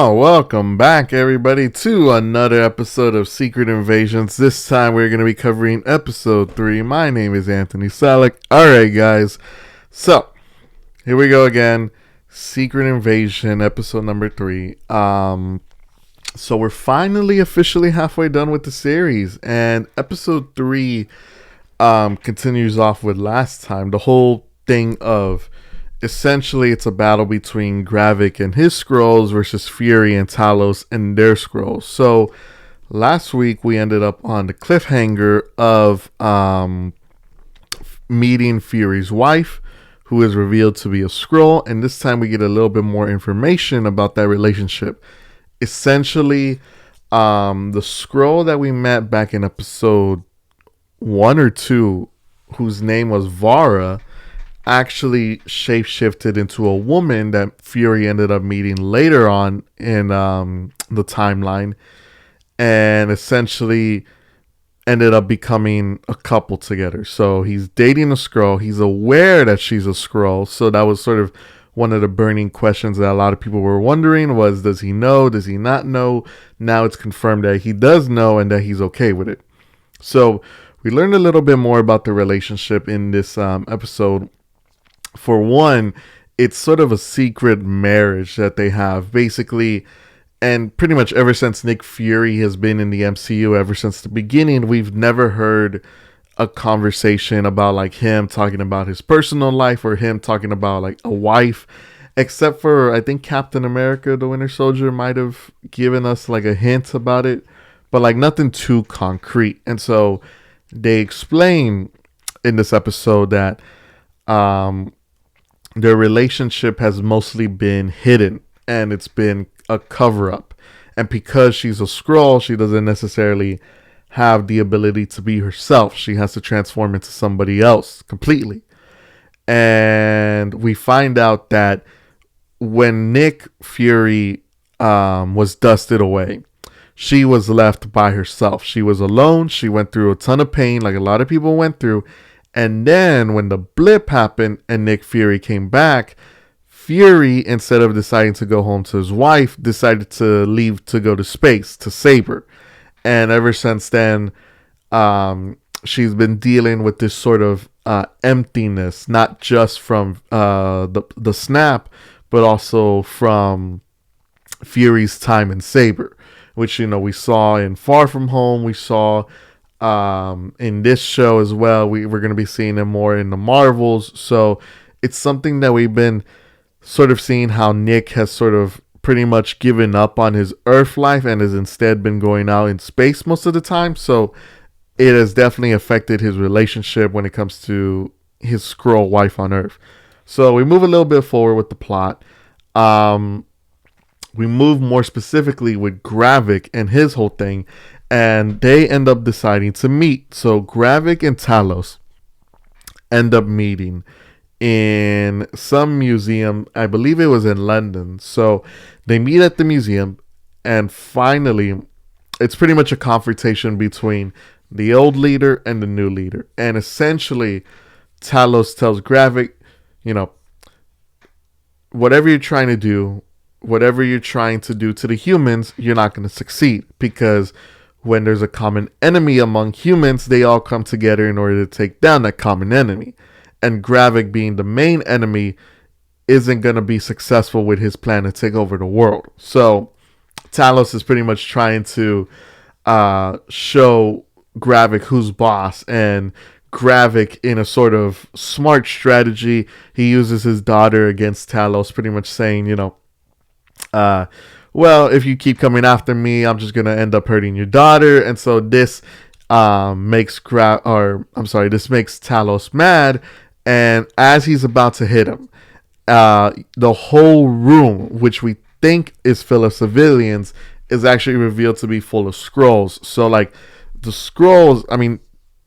Oh, welcome back, everybody, to another episode of Secret Invasions. This time we're going to be covering episode 3. My name is Anthony Salic. Alright, guys. So, here we go again. Secret Invasion, episode number 3. So we're finally officially halfway done with the series. And episode 3 continues off with last time. The whole thing of essentially it's a battle between Gravik and his scrolls versus Fury and Talos and their scrolls. So last week we ended up on the cliffhanger of meeting Fury's wife, who is revealed to be a scroll, and this time we get a little bit more information about that relationship. Essentially, the scroll that we met back in episode 1 or 2, whose name was Vara, actually shapeshifted into a woman that Fury ended up meeting later on in the timeline, and essentially ended up becoming a couple together. So he's dating a Skrull. He's aware that she's a Skrull. So that was sort of one of the burning questions that a lot of people were wondering was, does he know? Does he not know? Now it's confirmed that he does know and that he's okay with it. So we learned a little bit more about the relationship in this episode. For one, it's sort of a secret marriage that they have, basically, and pretty much ever since Nick Fury has been in the MCU, ever since the beginning, we've never heard a conversation about like him talking about his personal life or him talking about like a wife, except for I think Captain America, the Winter Soldier, might have given us like a hint about it, but like nothing too concrete. And so they explain in this episode that their relationship has mostly been hidden and it's been a cover up. And because she's a Skrull, she doesn't necessarily have the ability to be herself. She has to transform into somebody else completely. And we find out that when Nick Fury was dusted away, she was left by herself. She was alone. She went through a ton of pain, like a lot of people went through. And then when the blip happened and Nick Fury came back, Fury, instead of deciding to go home to his wife, decided to leave to go to space to save her. And ever since then, she's been dealing with this sort of emptiness, not just from the snap, but also from Fury's time in Saber, which, you know, we saw in Far From Home. We saw in this show as well. We're going to be seeing him more in the Marvels. So it's something that we've been sort of seeing how Nick has sort of pretty much given up on his Earth life and has instead been going out in space most of the time. So it has definitely affected his relationship when it comes to his Skrull wife on Earth. So we move a little bit forward with the plot. We move more specifically with Gravik and his whole thing, and they end up deciding to meet. So Gravik and Talos end up meeting in some museum. I believe it was in London. So they meet at the museum, and finally, it's pretty much a confrontation between the old leader and the new leader. And essentially, Talos tells Gravik, you know, whatever you're trying to do, whatever you're trying to do to the humans, you're not going to succeed, because when there's a common enemy among humans, they all come together in order to take down that common enemy. And Gravik, being the main enemy, isn't going to be successful with his plan to take over the world. So Talos is pretty much trying to show Gravik who's boss, and Gravik, in a sort of smart strategy, he uses his daughter against Talos, pretty much saying, you know, well, if you keep coming after me, I'm just gonna end up hurting your daughter. And so this makes Talos mad, and as he's about to hit him, the whole room, which we think is full of civilians, is actually revealed to be full of Skrulls. So like the Skrulls, I mean,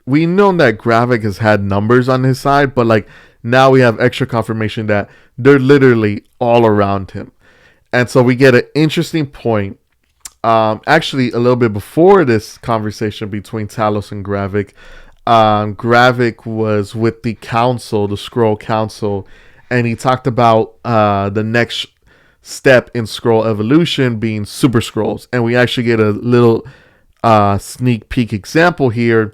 we know that Gravik has had numbers on his side, but like now we have extra confirmation that they're literally all around him. And so we get an interesting point. Actually, a little bit before this conversation between Talos and Gravik, Gravik was with the council, the Skrull Council, and he talked about the next step in scroll evolution being super scrolls. And we actually get a little sneak peek example here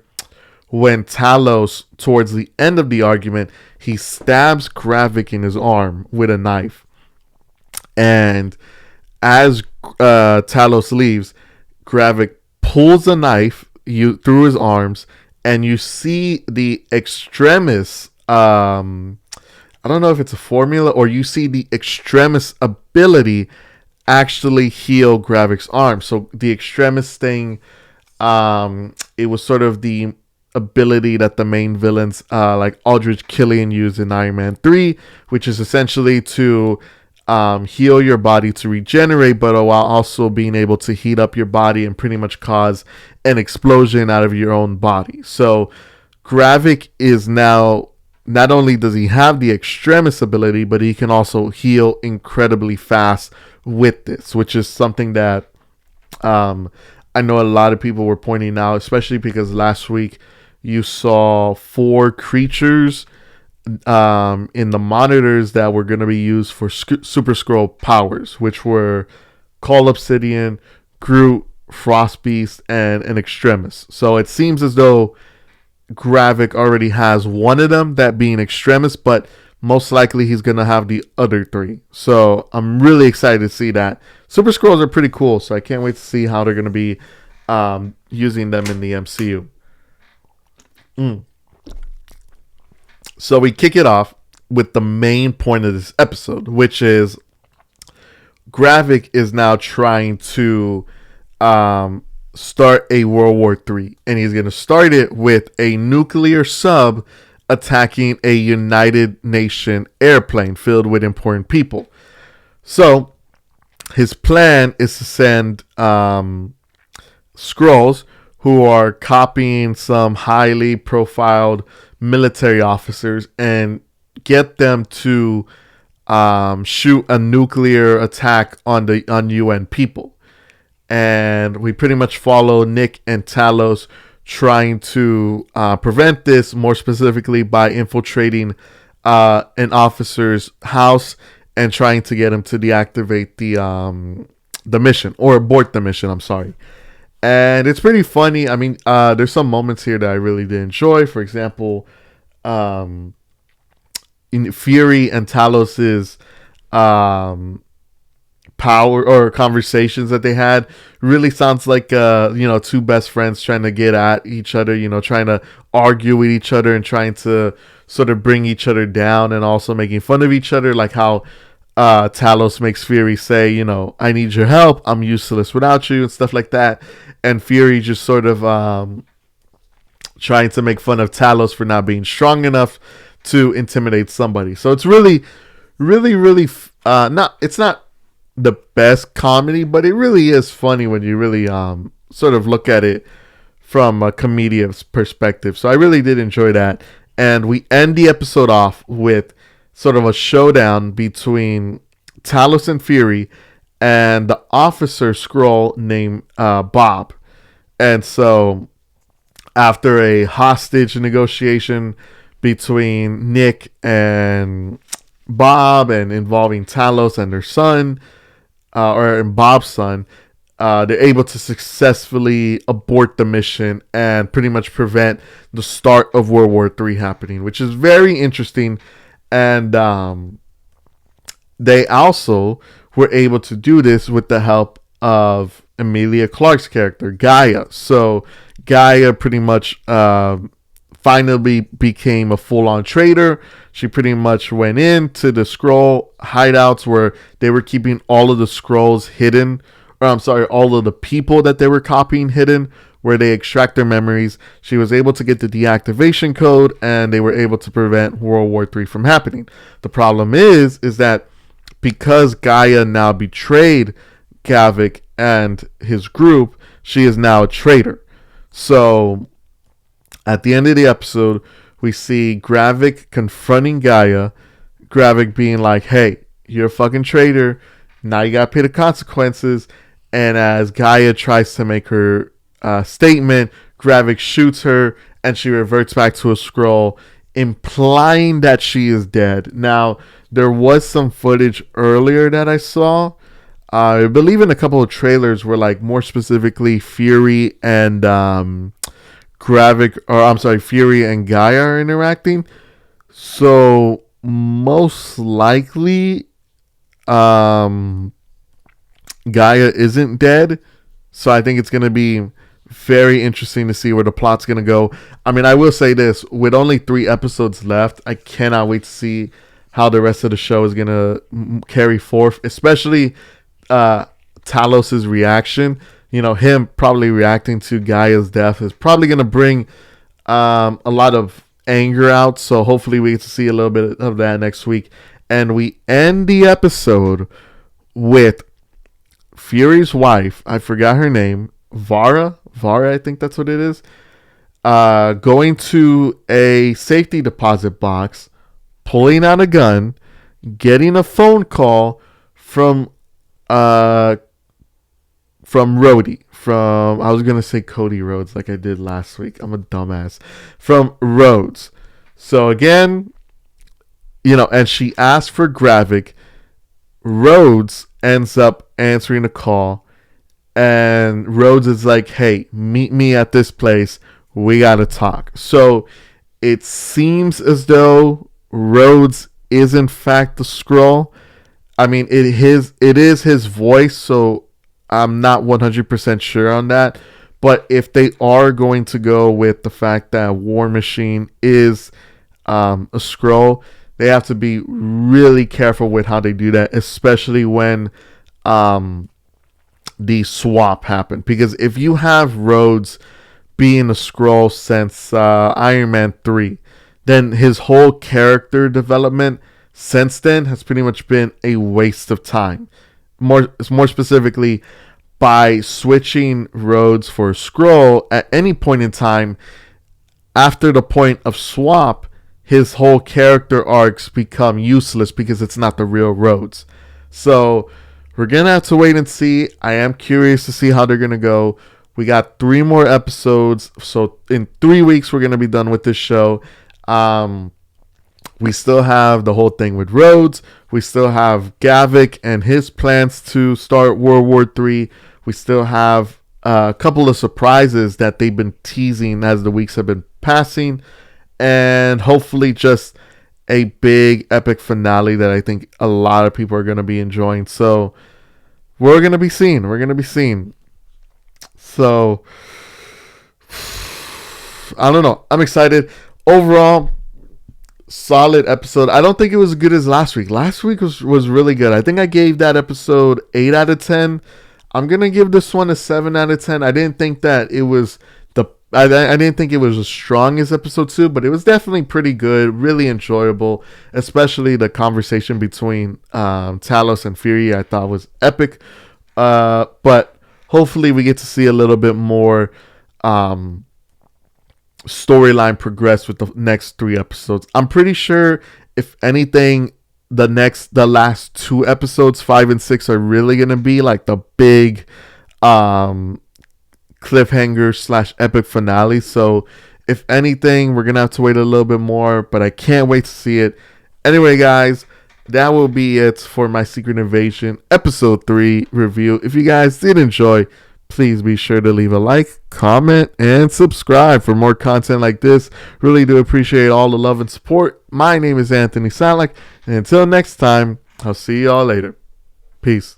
when Talos, towards the end of the argument, he stabs Gravik in his arm with a knife. And as Talos leaves, Gravik pulls a knife through his arms, and you see the extremis. I don't know if it's a formula, or you see the extremis ability actually heal Gravik's arm. So the extremis thing, it was sort of the ability that the main villains like Aldrich Killian used in Iron Man 3, which is essentially to heal your body to regenerate, but while also being able to heat up your body and pretty much cause an explosion out of your own body. So Gravik is now, not only does he have the extremis ability, but he can also heal incredibly fast with this, which is something that I know a lot of people were pointing out, especially because last week you saw 4 creatures in the monitors that were going to be used for Super Scroll powers, which were Call Obsidian, Groot, Frost Beast, and an Extremis. So it seems as though Gravik already has one of them, that being Extremis, but most likely he's going to have the other 3. So I'm really excited to see that. Super Scrolls are pretty cool, so I can't wait to see how they're going to be using them in the MCU. So we kick it off with the main point of this episode, which is Gravik is now trying to start a World War III, and he's going to start it with a nuclear sub attacking a United Nation airplane filled with important people. So his plan is to send Skrulls, who are copying some highly profiled military officers, and get them to shoot a nuclear attack on UN people. And we pretty much follow Nick and Talos trying to prevent this, more specifically by infiltrating an officer's house and trying to get him to deactivate the mission, or abort the mission, I'm sorry. And it's pretty funny. I mean, there's some moments here that I really did enjoy. For example, in Fury and Talos's power or conversations that they had really sounds like 2 best friends trying to get at each other, trying to argue with each other and trying to sort of bring each other down, and also making fun of each other, like how Talos makes Fury say, I need your help, I'm useless without you, and stuff like that. And Fury just sort of trying to make fun of Talos for not being strong enough to intimidate somebody. So it's really, really, really it's not the best comedy, but it really is funny when you really sort of look at it from a comedian's perspective. So I really did enjoy that. And we end the episode off with sort of a showdown between Talos and Fury and the officer Skrull named Bob. And so after a hostage negotiation between Nick and Bob, and involving Talos and their son, or Bob's son, they're able to successfully abort the mission and pretty much prevent the start of World War III happening, which is very interesting. And they also were able to do this with the help of Emilia Clarke's character, Gaia. So Gaia pretty much finally became a full-on traitor. She pretty much went into the Skrull hideouts where they were keeping all of the Skrulls hidden, or I'm sorry, all of the people that they were copying hidden, where they extract their memories. She was able to get the deactivation code, and they were able to prevent World War III from happening. The problem is that because Gaia now betrayed Gravik and his group, she is now a traitor. So at the end of the episode, we see Gravik confronting Gaia, Gravik being like, hey, you're a fucking traitor, now you gotta pay the consequences. And as Gaia tries to make her statement, Gravik shoots her, and she reverts back to a Skrull implying that she is dead. Now, there was some footage earlier that I saw. I believe in a couple of trailers where, like, more specifically, Fury and Fury and Gaia are interacting. So most likely, Gaia isn't dead. So I think it's gonna be very interesting to see where the plot's gonna go. I mean, I will say this: with only 3 episodes left, I cannot wait to see how the rest of the show is gonna carry forth, especially Talos's reaction. You know, him probably reacting to Gaia's death is probably gonna bring a lot of anger out. So hopefully we get to see a little bit of that next week. And we end the episode with Fury's wife, I forgot her name, Vara, I think that's what it is, going to a safety deposit box, pulling out a gun, getting a phone call from Rhodey, I was gonna say Cody Rhodes like I did last week. I'm a dumbass. From Rhodes. So again, you know, and she asked for Gravik. Rhodes ends up answering the call, and Rhodes is like, "Hey, meet me at this place. We gotta talk." So it seems as though Rhodes is in fact the Skrull. I mean, it is his voice, so I'm not 100% sure on that. But if they are going to go with the fact that War Machine is a Skrull, they have to be really careful with how they do that, especially when the swap happened. Because if you have Rhodes being a Skrull since Iron Man 3, then his whole character development since then has pretty much been a waste of time. More specifically, by switching Rhodes for Skrull at any point in time, after the point of swap, his whole character arcs become useless because it's not the real Rhodes. So we're going to have to wait and see. I am curious to see how they're going to go. We got 3 more episodes. So in 3 weeks, we're going to be done with this show. We still have the whole thing with Rhodes. We still have Gravik and his plans to start World War III. We still have a couple of surprises that they've been teasing as the weeks have been passing. And hopefully just a big epic finale that I think a lot of people are going to be enjoying. So we're going to be seeing. So I don't know. I'm excited. Overall, solid episode. I don't think it was as good as last week. Last week was really good. I think I gave that episode 8 out of 10. I'm going to give this one a 7 out of 10. I didn't think that it was I didn't think it was as strong as episode 2, but it was definitely pretty good, really enjoyable, especially the conversation between Talos and Fury. I thought was epic. But hopefully we get to see a little bit more storyline progress with the next 3 episodes. I'm pretty sure, if anything, the last 2 episodes, 5 and 6, are really gonna be like the big cliffhanger / epic finale. So if anything, we're gonna have to wait a little bit more, but I can't wait to see it. Anyway, guys, that will be it for my Secret Invasion episode 3 review. If you guys did enjoy, please be sure to leave a like, comment, and subscribe for more content like this. Really do appreciate all the love and support. My name is Anthony Salic, and until next time, I'll see y'all later. Peace.